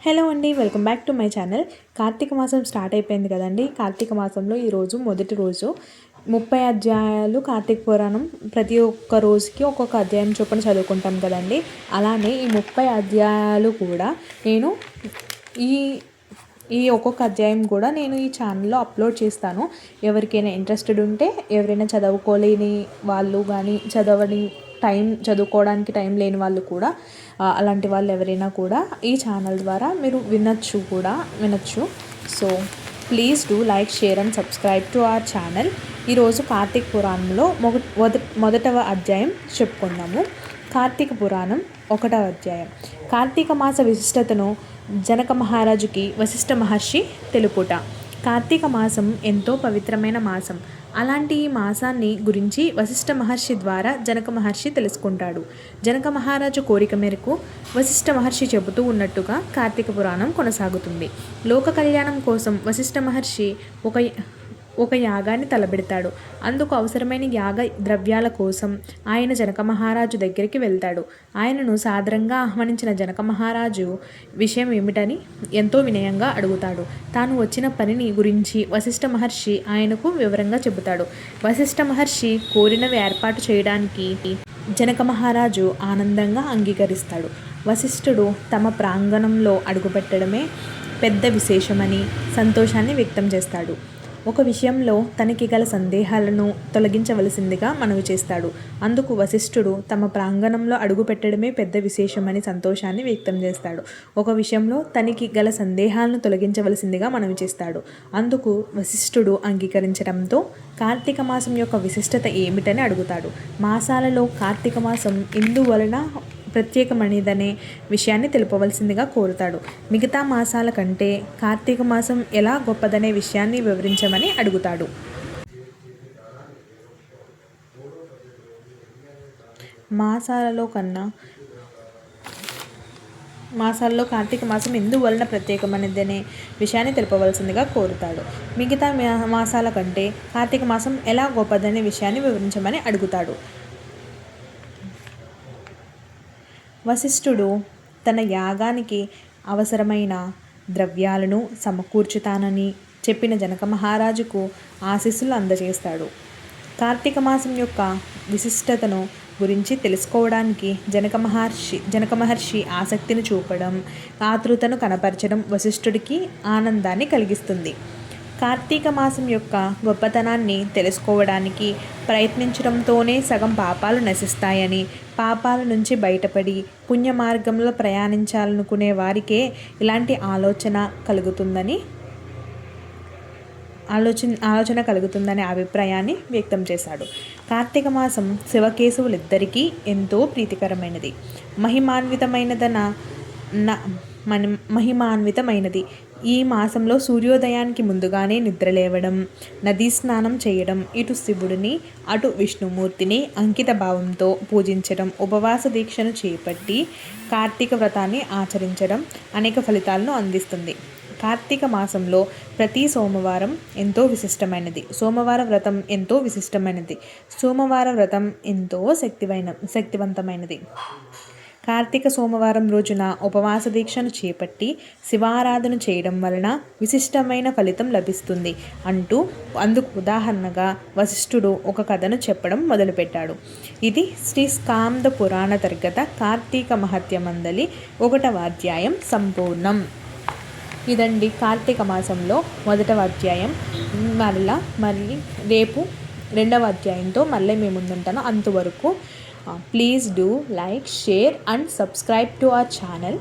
Hello అండి, welcome back to my channel. Karthika మాసం start అయిపోయింది కదండి. కార్తీక మాసంలో ఈరోజు మొదటి రోజు 30 అధ్యాయాలు కార్తీక పురాణం. ప్రతి ఒక్క రోజుకి ఒక్కొక్క అధ్యాయం చొప్పున చదువుకుంటాం కదండి. అలానే ఈ 30 అధ్యాయాలు కూడా నేను ఈ ఒక్కొక్క అధ్యాయం కూడా నేను ఈ ఛానల్లో అప్లోడ్ చేస్తాను. ఎవరికైనా ఇంట్రెస్టెడ్ ఉంటే, ఎవరైనా చదువుకోలేని వాళ్ళు కానీ చదువుకోవడానికి టైం లేని వాళ్ళు కూడా, అలాంటి వాళ్ళు ఎవరైనా కూడా ఈ ఛానల్ ద్వారా మీరు వినొచ్చు. So please do like, share and subscribe to our channel. ఈరోజు కార్తీక పురాణంలో మొదటవ అధ్యాయం చెప్పుకుందాము. కార్తీక పురాణం 1వ అధ్యాయం. కార్తీక మాస విశిష్టతను జనక మహారాజుకి వశిష్ఠ మహర్షి తెలుపుట. కార్తీక మాసం ఎంతో పవిత్రమైన మాసం. అలాంటి ఈ మాసాన్ని గురించి వశిష్ఠ మహర్షి ద్వారా జనక మహర్షి తెలుసుకుంటాడు. జనక మహారాజు కోరిక మేరకు వశిష్ఠ మహర్షి చెబుతూ ఉన్నట్టుగా కార్తీక పురాణం కొనసాగుతుంది. లోక కళ్యాణం కోసం వశిష్ఠ మహర్షి ఒక యాగాన్ని తలబెడతాడు. అందుకు అవసరమైన యాగ ద్రవ్యాల కోసం ఆయన జనక మహారాజు దగ్గరికి వెళ్తాడు. ఆయనను సాదరంగా ఆహ్వానించిన జనక మహారాజు విషయం ఏమిటని ఎంతో వినయంగా అడుగుతాడు. తాను వచ్చిన పనిని గురించి వశిష్ఠ మహర్షి ఆయనకు వివరంగా చెబుతాడు. వశిష్ఠ మహర్షి కోరినవి ఏర్పాటు చేయడానికి జనక మహారాజు ఆనందంగా అంగీకరిస్తాడు. వశిష్ఠుడు తమ ప్రాంగణంలో అడుగుపెట్టడమే పెద్ద విశేషమని సంతోషాన్ని వ్యక్తం చేస్తాడు. ఒక విషయంలో తనకి గల సందేహాలను తొలగించవలసిందిగా మనవి చేస్తాడు. అందుకు వశిష్ఠుడు తమ ప్రాంగణంలో అడుగుపెట్టడమే పెద్ద విశేషమని సంతోషాన్ని వ్యక్తం చేస్తాడు. ఒక విషయంలో తనకి గల సందేహాలను తొలగించవలసిందిగా మనవి చేస్తాడు. అందుకు వశిష్ఠుడు అంగీకరించడంతో కార్తీక మాసం యొక్క విశిష్టత ఏమిటని అడుగుతాడు. మాసాలలో కార్తీక మాసం ఇందువలన ప్రత్యేకమైనదనే విషయాన్ని తెలుపవలసిందిగా కోరుతాడు. మిగతా మాసాల కంటే కార్తీక మాసం ఎలా గొప్పదనే విషయాన్ని వివరించమని అడుగుతాడు. మాసాలలో కార్తీక మాసం ఎందువలన ప్రత్యేకమైనదనే విషయాన్ని తెలుపవలసిందిగా కోరుతాడు. మిగతా మాసాల కంటే కార్తీక మాసం ఎలా గొప్పదనే విషయాన్ని వివరించమని అడుగుతాడు. వశిష్ఠుడు తన యాగానికి అవసరమైన ద్రవ్యాలను సమకూర్చుతానని చెప్పిన జనక మహారాజుకు ఆశీస్సులు అందజేస్తాడు. కార్తీక మాసం యొక్క విశిష్టతను గురించి తెలుసుకోవడానికి జనక మహర్షి ఆసక్తిని చూపడం, ఆతృతను కనపరచడం వశిష్ఠుడికి ఆనందాన్ని కలిగిస్తుంది. కార్తీక మాసం యొక్క గొప్పతనాన్ని తెలుసుకోవడానికి ప్రయత్నించడంతోనే సగం పాపాలు నశిస్తాయని, పాపాల నుంచి బయటపడి పుణ్య మార్గంలో ప్రయాణించాలనుకునే వారికే ఇలాంటి ఆలోచన కలుగుతుందనే అభిప్రాయాన్ని వ్యక్తం చేశాడు. కార్తీక మాసం శివకేశవులిద్దరికీ ఎంతో ప్రీతికరమైనది, మహిమాన్వితమైనది. ఈ మాసంలో సూర్యోదయానికి ముందుగానే నిద్రలేవడం, నదీ స్నానం చేయడం, ఇటు శివుడిని అటు విష్ణుమూర్తిని అంకిత భావంతో పూజించడం, ఉపవాస దీక్షను చేపట్టి కార్తీక వ్రతాన్ని ఆచరించడం అనేక ఫలితాలను అందిస్తుంది. కార్తీక మాసంలో ప్రతి సోమవారం ఎంతో విశిష్టమైనది. సోమవార వ్రతం ఎంతో విశిష్టమైనది. సోమవార వ్రతం ఎంతో శక్తివంతమైనది. కార్తీక సోమవారం రోజున ఉపవాస దీక్షను చేపట్టి శివారాధన చేయడం వలన విశిష్టమైన ఫలితం లభిస్తుంది అందుకు ఉదాహరణగా వశిష్ఠుడు ఒక కథను చెప్పడం మొదలుపెట్టాడు. ఇది శ్రీ స్కాంద పురాణాంతర్గత కార్తీక మహత్య మందలి 1వ అధ్యాయం సంపూర్ణం. ఇదండి కార్తీక మాసంలో 1వ అధ్యాయం. మళ్ళీ రేపు 2వ అధ్యాయంతో మళ్ళీ మేము ముందుంటాను. అంతవరకు please do like, share and subscribe to our channel.